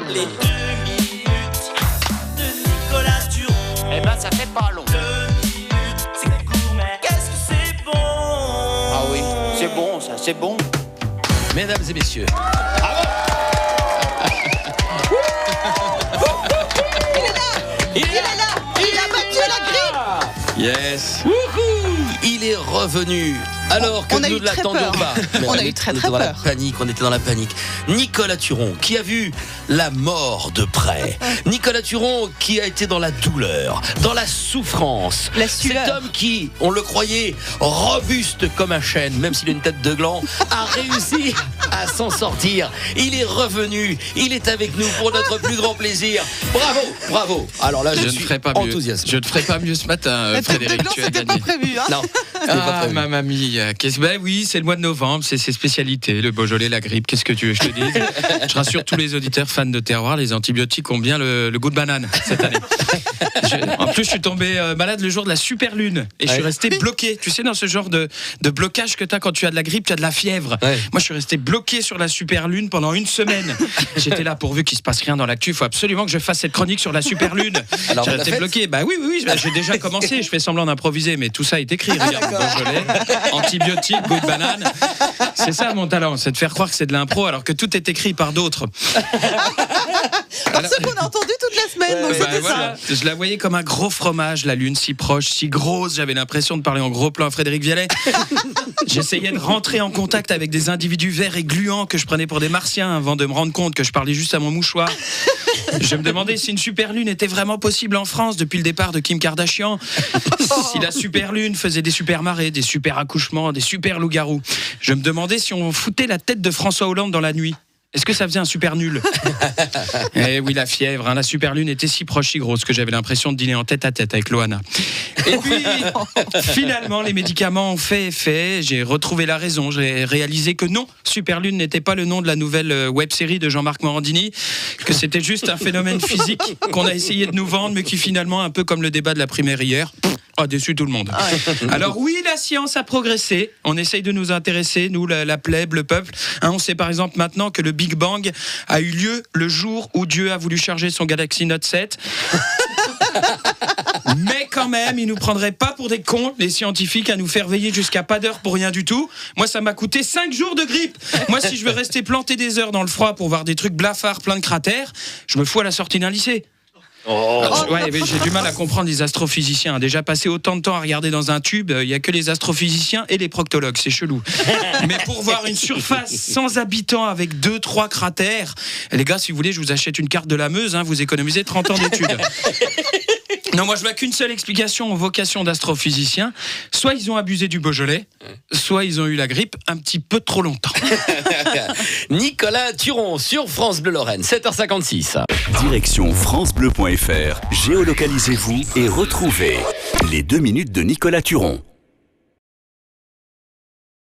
Les 2 minutes de Nicolas Turon. Eh ben, ça fait pas long. 2 minutes, c'est court, mais qu'est-ce que c'est bon. Ah oui, c'est bon, ça, c'est bon. Mesdames et messieurs, Il a battu la grille. yes, il est revenu. Alors que On a nous eu ne très l'attendions peur. pas. Mais On a eu très, était très dans la peur. panique, on était dans la panique. Nicolas Turon, qui a vu la mort de près. Nicolas Turon, qui a été dans la douleur, dans la souffrance. La Cet sueur. homme qui, on le croyait, robuste comme un chêne, même s'il a une tête de gland, a réussi à s'en sortir. Il est revenu, il est avec nous pour notre plus grand plaisir. Bravo, bravo. Alors là, je Je ne suis ferai pas mieux. enthousiaste. Je ne ferai pas mieux ce matin, La tête de Frédéric. gland, Tu as c'était pas gagné. prévu. Hein. Non, c'était pas Ah, prévu. ma mamie, ben oui, c'est le mois de novembre, c'est ses spécialités, le Beaujolais, la grippe, qu'est-ce que tu veux que je te dise. Je rassure tous les auditeurs fans de terroir, les antibiotiques ont bien le goût de banane cette année. En plus, je suis tombé malade le jour de la super lune et je suis resté bloqué. Tu sais, dans ce genre de blocage que tu as quand tu as de la grippe, tu as de la fièvre. Ouais. Moi, je suis resté bloqué sur la super lune pendant une semaine. J'étais là, pourvu qu'il se passe rien dans l'actu, il faut absolument que je fasse cette chronique sur la super lune. Alors, J'ai vous la resté faites bloqué. Bah oui, j'ai déjà commencé. Je fais semblant d'improviser, mais tout ça est écrit. Regarde, Beaujolais, antibiotiques, goût de banane. C'est ça mon talent, c'est de faire croire que c'est de l'impro alors que tout est écrit par d'autres. Par ceux qu'on a entendu toute la semaine. Donc Bah, c'était voilà. Je la voyais comme un gros fromage, la lune si proche, si grosse. J'avais l'impression de parler en gros plan à Frédéric Vialet. J'essayais de rentrer en contact avec des individus verts et gluants que je prenais pour des martiens avant de me rendre compte que je parlais juste à mon mouchoir. Je me demandais si une super lune était vraiment possible en France depuis le départ de Kim Kardashian. Si la super lune faisait des super marées, des super accouchements, des super loups-garous. Je me demandais si on foutait la tête de François Hollande dans la nuit. Est-ce que ça faisait un super nul? Eh oui, la fièvre, hein, la super lune était si proche, si grosse que j'avais l'impression de dîner en tête à tête avec Loana. Et puis, finalement, les médicaments ont fait effet. J'ai retrouvé la raison. J'ai réalisé que non, super lune n'était pas le nom de la nouvelle web-série de Jean-Marc Morandini, que c'était juste un phénomène physique qu'on a essayé de nous vendre, mais qui finalement, un peu comme le débat de la primaire hier, a déçu tout le monde. Alors oui, la science a progressé. On essaye de nous intéresser, nous, la plèbe, le peuple. Hein, on sait par exemple maintenant que le Big Bang a eu lieu le jour où Dieu a voulu charger son Galaxy Note 7. Mais quand même, ils nous prendraient pas pour des cons, les scientifiques, à nous faire veiller jusqu'à pas d'heure pour rien du tout. Moi, ça m'a coûté 5 jours de grippe. Moi, si je veux rester planté des heures dans le froid pour voir des trucs blafards plein de cratères, je me fous à la sortie d'un lycée. Ouais, mais j'ai du mal à comprendre les astrophysiciens. Déjà passé autant de temps à regarder dans un tube, il y a que les astrophysiciens et les proctologues, c'est chelou. Mais pour voir une surface sans habitants avec 2-3 cratères, les gars, si vous voulez, je vous achète une carte de la Meuse, hein, vous économisez 30 ans d'études. Non, moi je vois qu'une seule explication aux vocations d'astrophysiciens. Soit ils ont abusé du Beaujolais, soit ils ont eu la grippe un petit peu trop longtemps. Nicolas Turon sur France Bleu Lorraine, 7h56. Direction francebleu.fr, géolocalisez-vous et retrouvez les 2 minutes de Nicolas Turon.